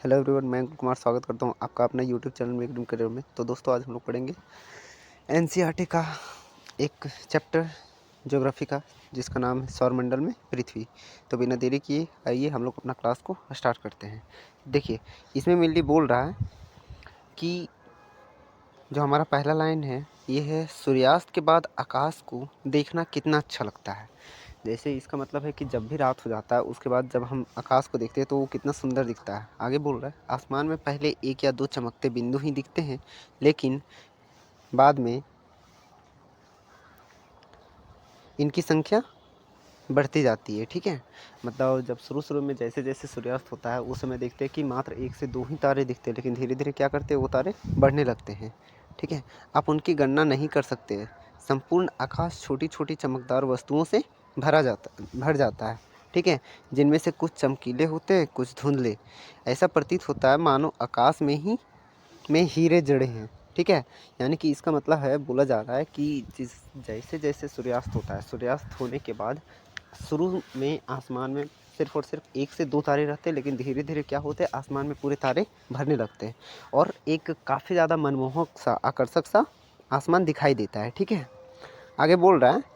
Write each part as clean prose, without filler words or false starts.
Hello everyone, मैं कुमार स्वागत करता हूं आपका अपना यूट्यूब चैनल में एकदम करियर में। तो दोस्तों, आज हम लोग पढ़ेंगे एनसीईआरटी का एक चैप्टर ज्योग्राफी का, जिसका नाम है सौरमंडल में पृथ्वी। तो बिना देरी किए आइए हम लोग अपना क्लास को स्टार्ट करते हैं। देखिए, इसमें मेनली बोल रहा है कि जो हमारा पहला लाइन है ये है, सूर्यास्त के बाद आकाश को देखना कितना अच्छा लगता है। जैसे इसका मतलब है कि जब भी रात हो जाता है उसके बाद जब हम आकाश को देखते हैं तो वो कितना सुंदर दिखता है। आगे बोल रहा है, आसमान में पहले एक या दो चमकते बिंदु ही दिखते हैं, लेकिन बाद में इनकी संख्या बढ़ती जाती है। ठीक है, मतलब जब शुरू में जैसे जैसे सूर्यास्त होता है उस समय देखते हैं कि मात्र एक से दो ही तारे दिखते हैं, लेकिन धीरे धीरे क्या करते हैं, वो तारे बढ़ने लगते हैं। ठीक है, आप उनकी गणना नहीं कर सकते। संपूर्ण आकाश छोटी छोटी चमकदार वस्तुओं से भर जाता है। ठीक है, जिनमें से कुछ चमकीले होते हैं, कुछ धुंधले। ऐसा प्रतीत होता है मानो आकाश में हीरे जड़े हैं। ठीक है, यानी कि इसका मतलब है, बोला जा रहा है कि जैसे जैसे सूर्यास्त होता है, सूर्यास्त होने के बाद शुरू में आसमान में सिर्फ और सिर्फ एक से दो तारे रहते हैं, लेकिन धीरे धीरे क्या होते हैं, आसमान में पूरे तारे भरने लगते हैं और एक काफ़ी ज़्यादा मनमोहक सा, आकर्षक सा आसमान दिखाई देता है। ठीक है, आगे बोल रहा है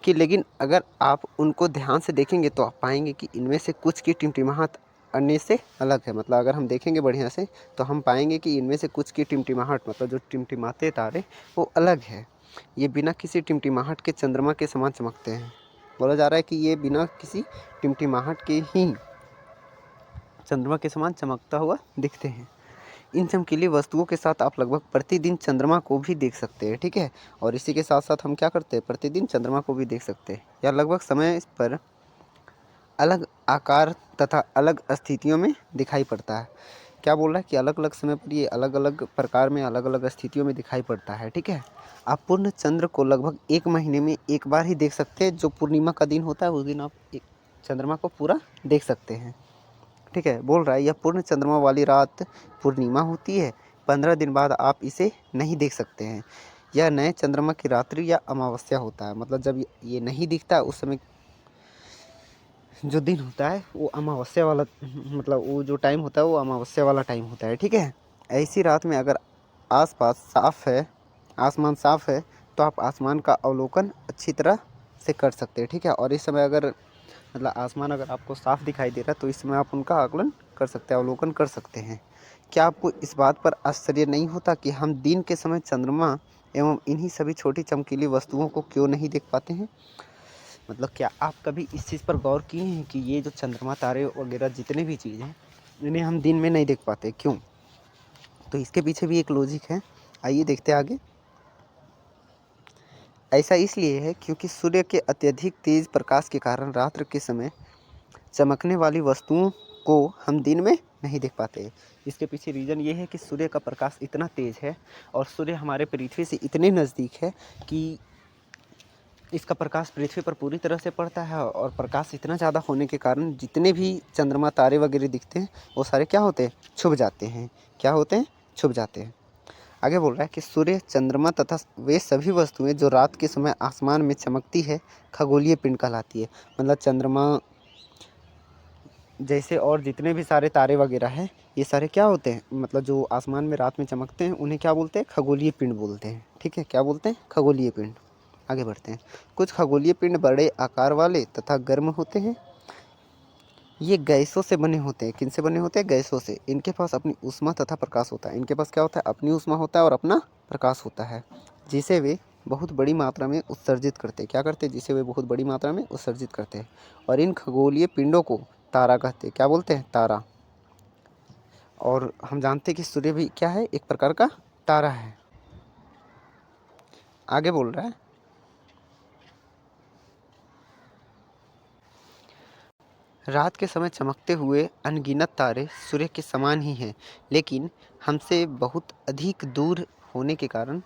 कि लेकिन अगर आप उनको ध्यान से देखेंगे तो आप पाएंगे कि इनमें से कुछ की टिमटिमाहट अन्य से अलग है। मतलब अगर हम देखेंगे बढ़िया से तो हम पाएंगे कि इनमें से कुछ की टिमटिमाहट, मतलब जो टिमटिमाते तारे, वो अलग है। ये बिना किसी टिमटिमाहट के चंद्रमा के समान चमकते हैं। बोला जा रहा है कि ये बिना किसी टिमटिमाहट के ही चंद्रमा के समान चमकता हुआ दिखते हैं। इन चमकीली वस्तुओं के साथ आप लगभग प्रतिदिन चंद्रमा को भी देख सकते हैं। ठीक है, और इसी के साथ साथ हम क्या करते हैं, प्रतिदिन चंद्रमा को भी देख सकते हैं। यह लगभग समय पर अलग आकार तथा अलग स्थितियों में दिखाई पड़ता है। क्या बोल रहा है कि अलग अलग समय पर ये अलग अलग प्रकार में, अलग अलग स्थितियों में दिखाई पड़ता है। ठीक है, आप पूर्ण चंद्र को लगभग एक महीने में एक बार ही देख सकते हैं। जो पूर्णिमा का दिन होता है उस दिन आप एक चंद्रमा को पूरा देख सकते हैं। ठीक है, बोल रहा है, यह पूर्ण चंद्रमा वाली रात पूर्णिमा होती है। 15 दिन बाद आप इसे नहीं देख सकते हैं। यह नए चंद्रमा की रात्रि या अमावस्या होता है। मतलब जब ये नहीं दिखता उस समय जो दिन होता है वो अमावस्या वाला, मतलब वो जो टाइम होता है वो अमावस्या वाला टाइम होता है। ठीक है, ऐसी रात में अगर आसपास साफ है, आसमान साफ है, तो आप आसमान का अवलोकन अच्छी तरह से कर सकते हैं। ठीक है, और इस समय अगर मतलब आसमान अगर आपको साफ दिखाई दे रहा है तो इस समय आप उनका आकलन कर सकते हैं, अवलोकन कर सकते हैं। क्या आपको इस बात पर आश्चर्य नहीं होता कि हम दिन के समय चंद्रमा एवं इन्हीं सभी छोटी चमकीली वस्तुओं को क्यों नहीं देख पाते हैं? मतलब क्या आप कभी इस चीज़ पर गौर किए हैं कि ये जो चंद्रमा, तारे वगैरह जितने भी चीज़ हैं, इन्हें हम दिन में नहीं देख पाते, क्यों? तो इसके पीछे भी एक लॉजिक है। आइए देखते हैं आगे। ऐसा इसलिए है क्योंकि सूर्य के अत्यधिक तेज प्रकाश के कारण रात्र के समय चमकने वाली वस्तुओं को हम दिन में नहीं देख पाते। इसके पीछे रीज़न ये है कि सूर्य का प्रकाश इतना तेज़ है और सूर्य हमारे पृथ्वी से इतने नज़दीक है कि इसका प्रकाश पृथ्वी पर पूरी तरह से पड़ता है, और प्रकाश इतना ज़्यादा होने के कारण जितने भी चंद्रमा, तारे वगैरह दिखते हैं वो सारे क्या होते हैं, छुप जाते हैं। क्या होते हैं, छुप जाते हैं। आगे बोल रहा है कि सूर्य, चंद्रमा तथा वे सभी वस्तुएं जो रात के समय आसमान में चमकती है, खगोलीय पिंड कहलाती है। मतलब चंद्रमा जैसे और जितने भी सारे तारे वगैरह हैं, ये सारे क्या होते हैं, मतलब जो आसमान में रात में चमकते हैं उन्हें क्या बोलते हैं, खगोलीय पिंड बोलते हैं। ठीक है, क्या बोलते हैं, खगोलीय पिंड। आगे बढ़ते हैं। कुछ खगोलीय पिंड बड़े आकार वाले तथा गर्म होते हैं। ये गैसों से बने होते हैं। किन से बने होते हैं, गैसों से। इनके पास अपनी ऊष्मा तथा प्रकाश होता है। इनके पास क्या होता है, अपनी ऊष्मा होता है और अपना प्रकाश होता है, जिसे वे बहुत बड़ी मात्रा में उत्सर्जित करते हैं। क्या करते हैं, जिसे वे बहुत बड़ी मात्रा में उत्सर्जित करते हैं। और इन खगोलीय पिंडों को तारा कहते हैं। क्या बोलते हैं, तारा। और हम जानते हैं कि सूर्य भी क्या है, एक प्रकार का तारा है। आगे बोल रहा है, रात के समय चमकते हुए अनगिनत तारे सूर्य के समान ही हैं, लेकिन हमसे बहुत अधिक दूर होने के कारण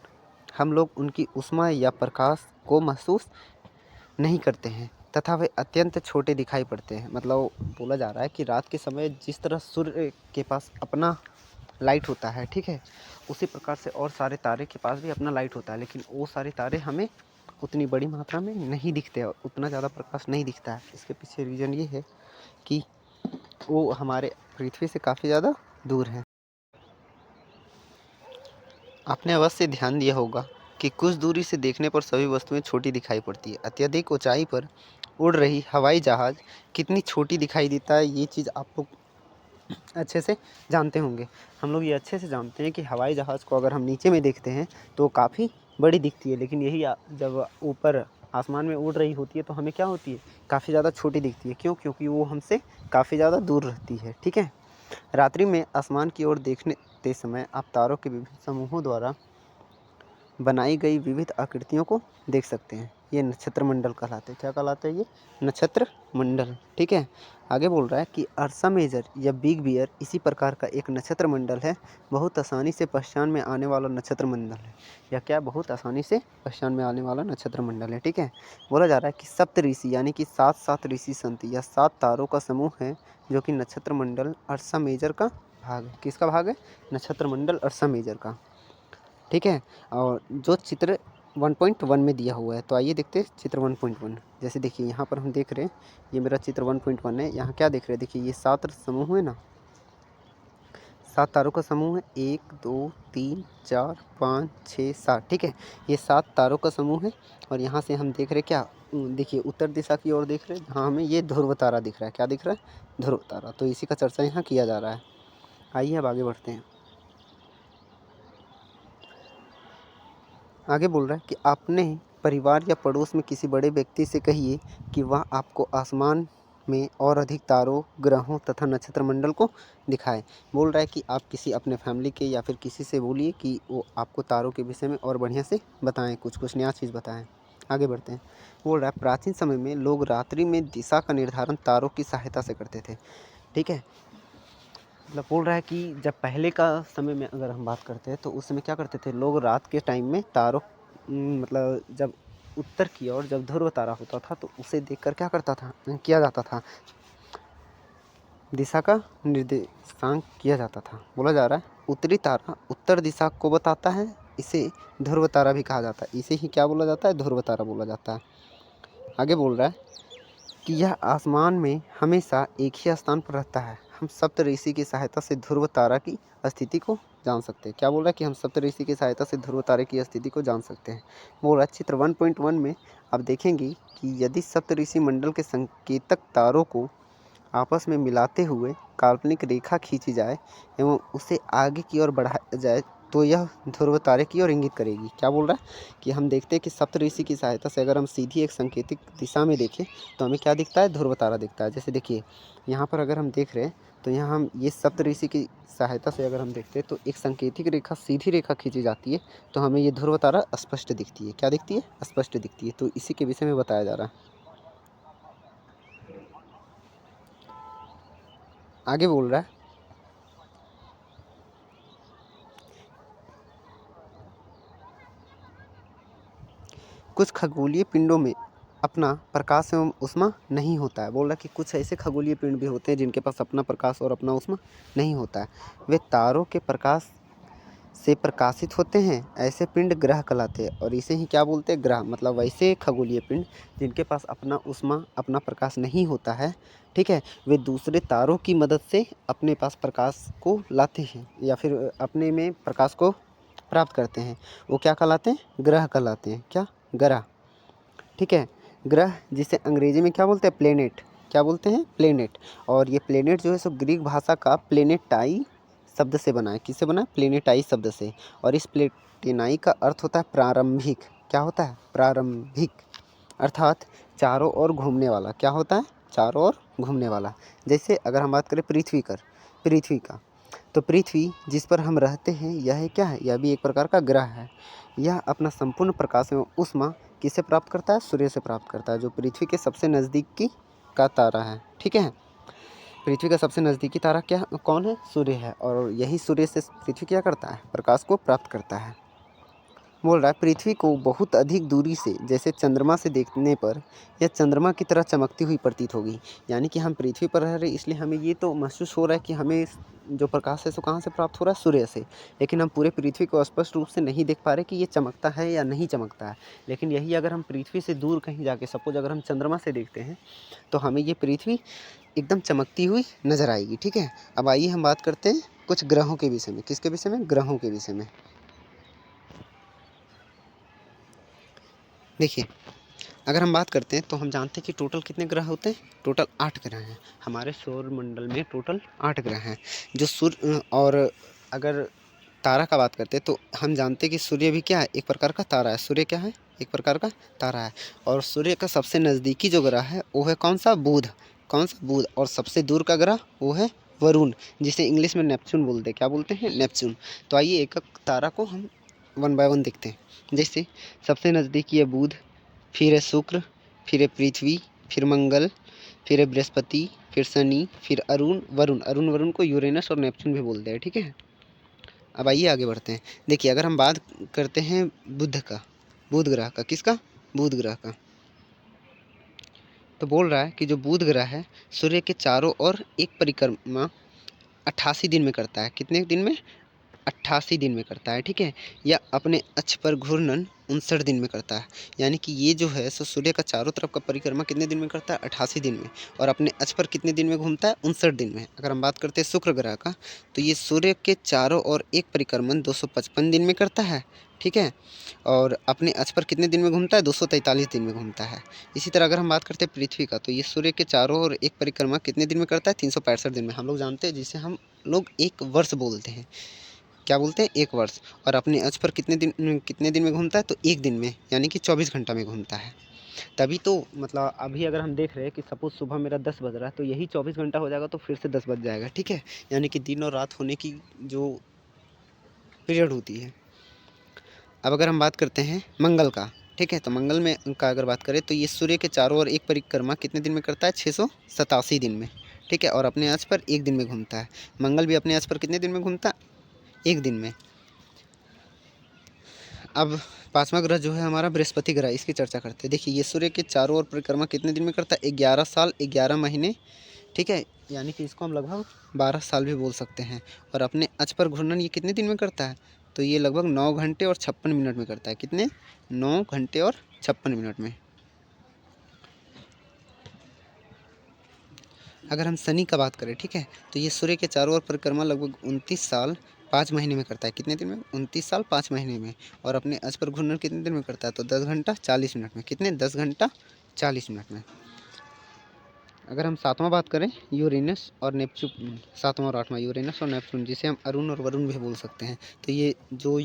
हम लोग उनकी ऊष्मा या प्रकाश को महसूस नहीं करते हैं तथा वे अत्यंत छोटे दिखाई पड़ते हैं। मतलब बोला जा रहा है कि रात के समय जिस तरह सूर्य के पास अपना लाइट होता है, ठीक है, उसी प्रकार से और सारे तारे के पास भी अपना लाइट होता है, लेकिन वो सारे तारे हमें उतनी बड़ी मात्रा में नहीं दिखते और उतना ज़्यादा प्रकाश नहीं दिखता है। इसके पीछे रीज़न ये है कि वो हमारे पृथ्वी से काफ़ी ज़्यादा दूर है। आपने अवश्य ध्यान दिया होगा कि कुछ दूरी से देखने पर सभी वस्तुएं छोटी दिखाई पड़ती है। अत्यधिक ऊंचाई पर उड़ रही हवाई जहाज़ कितनी छोटी दिखाई देता है, ये चीज़ आप लोग अच्छे से जानते होंगे। हम लोग ये अच्छे से जानते हैं कि हवाई जहाज़ को अगर हम नीचे में देखते हैं तो काफ़ी बड़ी दिखती है, लेकिन यही जब ऊपर आसमान में उड़ रही होती है तो हमें क्या होती है, काफ़ी ज़्यादा छोटी दिखती है। क्यों? क्योंकि वो हमसे काफ़ी ज़्यादा दूर रहती है। ठीक है। रात्रि में आसमान की ओर देखते समय आप तारों के विभिन्न समूहों द्वारा बनाई गई विविध आकृतियों को देख सकते हैं। ये नक्षत्र मंडल कहलाते हैं। क्या कहलाते हैं ये? नक्षत्र मंडल। ठीक है। आगे बोल रहा है कि अर्सा मेजर या बिग बियर इसी प्रकार का एक नक्षत्र मंडल है। बहुत आसानी से पहचान में आने वाला नक्षत्र मंडल है। या क्या? बहुत आसानी से पहचान में आने वाला नक्षत्र मंडल है। ठीक है। बोला जा रहा है कि सप्त ऋषि यानी कि 7 ऋषि संत या 7 तारों का समूह है जो कि नक्षत्र मंडल अर्सा मेजर का भाग है। किसका भाग है? नक्षत्र मंडल अर्सा मेजर का। ठीक है। और जो चित्र 1.1 में दिया हुआ है, तो आइए देखते हैं चित्र 1.1। जैसे देखिए यहाँ पर हम देख रहे हैं, ये मेरा चित्र 1.1 है। यहाँ क्या देख रहे हैं? देखिए ये 7 समूह है ना, 7 तारों का समूह है। 1 2 3 4 5 6 7। ठीक है। ये 7 तारों का समूह है। और यहाँ से हम देख रहे क्या, देखिए उत्तर दिशा की ओर देख रहे हैं, जहाँ हमें ये ध्रुव तारा दिख रहा है। क्या दिख रहा है? ध्रुव तारा। तो इसी का चर्चा यहाँ किया जा रहा है। आइए अब आगे बढ़ते हैं। आगे बोल रहा है कि अपने परिवार या पड़ोस में किसी बड़े व्यक्ति से कहिए कि वह आपको आसमान में और अधिक तारों, ग्रहों तथा नक्षत्र मंडल को दिखाए। बोल रहा है कि आप किसी अपने फैमिली के या फिर किसी से बोलिए कि वो आपको तारों के विषय में और बढ़िया से बताएं, कुछ नया चीज़ बताएं। आगे बढ़ते हैं। बोल रहा है प्राचीन समय में लोग रात्रि में दिशा का निर्धारण तारों की सहायता से करते थे। ठीक है। मतलब बोल रहा है कि जब पहले का समय में अगर हम बात करते हैं तो उस समय क्या करते थे लोग, रात के टाइम में तारों मतलब जब उत्तर की ओर जब ध्रुव तारा होता था तो उसे देखकर क्या करता था, किया जाता था, दिशा का निर्देशांक किया जाता था। बोला जा रहा है उत्तरी तारा उत्तर दिशा को बताता है, इसे ध्रुव तारा भी कहा जाता है। इसे ही क्या बोला जाता है? ध्रुव तारा बोला जाता है। आगे बोल रहा है कि यह आसमान में हमेशा एक ही स्थान पर रहता है। हम सप्तऋषि की सहायता से ध्रुव तारा की स्थिति को जान सकते हैं। क्या बोल रहा है? कि हम सप्तऋषि की सहायता से ध्रुव तारे की स्थिति को जान सकते हैं। बोल रहा है चित्र 1.1 में आप देखेंगे कि यदि सप्तऋषि मंडल के संकेतक तारों को आपस में मिलाते हुए काल्पनिक रेखा खींची जाए एवं उसे आगे की ओर बढ़ाया जाए तो यह ध्रुव तारे की ओर इंगित करेगी। क्या बोल रहा है? कि हम देखते हैं कि सप्तऋषि की सहायता से अगर हम सीधी एक संकेतिक दिशा में देखें तो हमें क्या दिखता है? ध्रुव तारा दिखता है। जैसे देखिए यहाँ पर अगर हम देख रहे हैं तो यहाँ हम ये सप्तऋषि की सहायता से अगर हम देखते हैं तो एक संकेतिक रेखा, सीधी रेखा खींची जाती है तो हमें ये ध्रुव तारा स्पष्ट दिखती है। क्या दिखती है? स्पष्ट दिखती है। तो इसी के विषय में बताया जा रहा है। आगे बोल रहा है कुछ खगोलीय पिंडों में अपना प्रकाश एवं ऊष्मा नहीं होता है। बोल रहा है कि कुछ ऐसे खगोलीय पिंड भी होते हैं जिनके पास अपना प्रकाश और अपना ऊष्मा नहीं होता है। वे तारों के प्रकाश से प्रकाशित होते हैं। ऐसे पिंड ग्रह कहलाते हैं। और इसे ही क्या बोलते हैं? ग्रह। मतलब वैसे खगोलीय पिंड जिनके पास अपना ऊष्मा, अपना प्रकाश नहीं होता है। ठीक है। वे दूसरे तारों की मदद से अपने पास प्रकाश को लाते हैं या फिर अपने में प्रकाश को प्राप्त करते हैं। वो क्या कहलाते हैं? ग्रह कहलाते हैं। क्या? ग्रह। ठीक है। ग्रह जिसे अंग्रेजी में क्या बोलते हैं? प्लेनेट। क्या बोलते हैं? प्लेनेट। और ये प्लेनेट जो है सो ग्रीक भाषा का प्लेनेटाई शब्द से बना है। किससे बना है? प्लेनेटाई शब्द से। और इस प्लेटेनाई का अर्थ होता है प्रारंभिक। क्या होता है? प्रारंभिक। अर्थात चारों ओर घूमने वाला। क्या होता है? चारों ओर घूमने वाला। जैसे अगर हम बात करें पृथ्वी का, तो पृथ्वी जिस पर हम रहते हैं यह क्या है? यह भी एक प्रकार का ग्रह है। यह अपना संपूर्ण प्रकाश एवं ऊष्मा किससे प्राप्त करता है? सूर्य से प्राप्त करता है, जो पृथ्वी के सबसे नज़दीकी का तारा है। ठीक है। पृथ्वी का सबसे नज़दीकी तारा क्या कौन है? सूर्य है। और यही सूर्य से पृथ्वी क्या करता है? प्रकाश को प्राप्त करता है। बोल रहा है पृथ्वी को बहुत अधिक दूरी से जैसे चंद्रमा से देखने पर यह चंद्रमा की तरह चमकती हुई प्रतीत होगी। यानी कि हम पृथ्वी पर रह रहे इसलिए हमें ये तो महसूस हो रहा है कि हमें जो प्रकाश है सो कहाँ से प्राप्त हो रहा है? सूर्य से। लेकिन हम पूरे पृथ्वी को स्पष्ट रूप से नहीं देख पा रहे कि ये चमकता है या नहीं चमकता है। लेकिन यही अगर हम पृथ्वी से दूर कहीं जाके सपोज अगर हम चंद्रमा से देखते हैं तो हमें ये पृथ्वी एकदम चमकती हुई नज़र आएगी। ठीक है, अब आइए हम बात करते हैं कुछ ग्रहों के विषय में। किसके विषय में? ग्रहों के विषय में। देखिए, अगर हम बात करते हैं तो हम जानते हैं कि टोटल कितने ग्रह होते हैं? टोटल 8 ग्रह हैं। हमारे सौर मंडल में टोटल 8 ग्रह हैं। जो सूर्य और अगर तारा का बात करते हैं तो हम जानते हैं कि सूर्य भी क्या है? एक प्रकार का तारा है। सूर्य क्या है? एक प्रकार का तारा है। और सूर्य का सबसे नज़दीकी जो ग्रह है वो है कौन सा? बुध। कौन सा? बुध। और सबसे दूर का ग्रह वो है वरुण, जिसे इंग्लिश में नेपच्यून बोलते हैं। क्या बोलते हैं? नेपच्यून। तो आइए एक एक तारा को हम वन बाय वन देखते हैं। जैसे सबसे नज़दीकी है बुध, फिर है शुक्र, फिर है पृथ्वी, फिर मंगल, फिर है बृहस्पति, फिर शनि, फिर अरुण, वरुण। अरुण वरुण को यूरेनस और नेपच्यून भी बोलते हैं। ठीक है, अब आइए आगे बढ़ते हैं। देखिए, अगर हम बात करते हैं बुध का, बुध ग्रह का, किसका? बुध ग्रह का, तो बोल रहा है कि जो बुध ग्रह है सूर्य के चारों ओर एक परिक्रमा 88 दिन में करता है। कितने दिन में? 88 दिन में करता है। ठीक है, या अपने अक्ष पर घूर्णन 59 दिन में करता है। यानी कि ये जो है सो सूर्य का चारों तरफ का परिक्रमा कितने दिन में करता है? 88 दिन में। और अपने अक्ष पर कितने दिन में घूमता है? 59 दिन में। अगर हम बात करते हैं शुक्र ग्रह का, तो ये सूर्य के चारों ओर एक परिक्रमण 255 दिन में करता है। ठीक है, और अपने अक्ष पर कितने दिन में घूमता है? 243 दिन में घूमता है। इसी तरह अगर हम बात करते हैं पृथ्वी का, तो ये सूर्य के चारों ओर एक परिक्रमा कितने दिन में करता है? 365 दिन में। हम लोग जानते हैं, जिसे हम लोग एक वर्ष बोलते हैं। क्या बोलते हैं? एक वर्ष। और अपने अक्ष पर कितने दिन में घूमता है? तो एक दिन में, यानी कि 24 घंटा में घूमता है। तभी तो मतलब अभी अगर हम देख रहे हैं कि सपोज सुबह मेरा 10 बज रहा है, तो यही 24 घंटा हो जाएगा तो फिर से 10 बज जाएगा। ठीक है, यानी कि दिन और रात होने की जो पीरियड होती है। अब अगर हम बात करते हैं मंगल का, ठीक है, तो मंगल में का अगर बात करें तो ये सूर्य के चारों ओर एक परिक्रमा कितने दिन में करता है? 687 दिन में। ठीक है, और अपने अक्ष पर एक दिन में घूमता है। मंगल भी अपने अक्ष पर कितने दिन में घूमता है? एक दिन में। अब पाँचवा ग्रह जो है हमारा बृहस्पति ग्रह, इसकी चर्चा करते हैं। देखिए, ये सूर्य के चारों ओर परिक्रमा कितने दिन में करता है? 11 साल 11 महीने। ठीक है, यानी कि इसको हम लगभग 12 साल भी बोल सकते हैं। और अपने अक्ष पर घूर्णन ये कितने दिन में करता है? तो ये लगभग 9 घंटे और 56 मिनट में करता है। कितने? 9 घंटे और 56 मिनट में। अगर हम शनि का बात करें, ठीक है, तो ये सूर्य के चारों ओर परिक्रमा लगभग 29 साल 5 महीने में करता है। कितने दिन में? 29 साल 5 महीने में। और अपने अक्ष पर घूर्णन कितने दिन में करता है? तो 10 घंटा 40 मिनट में। कितने? 10 घंटा 40 मिनट में। अगर हम सातवां बात करें यूरेनस और नेपच्यून, सातवां और आठवां यूरेनस और नेपच्यून, जिसे हम अरुण और वरुण भी बोल सकते हैं। तो ये जो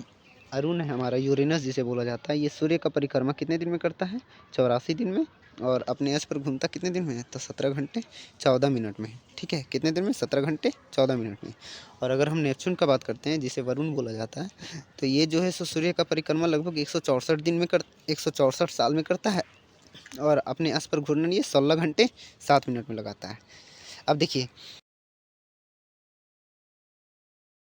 अरुण है हमारा, यूरेनस जिसे बोला जाता है, ये सूर्य का परिक्रमा कितने दिन में करता है? 84 दिन में। और अपने अक्ष पर घूमता कितने दिन में है? तो 17 घंटे 14 मिनट में। ठीक है, कितने दिन में? 17 घंटे 14 मिनट में। और अगर हम नेपच्यून का बात करते हैं, जिसे वरुण बोला जाता है, तो ये जो है सो सूर्य का परिक्रमा लगभग 164 दिन में 164 साल में करता है। और अपने अक्ष पर घूर्णन ये 16 घंटे 7 मिनट में लगाता है। अब देखिए,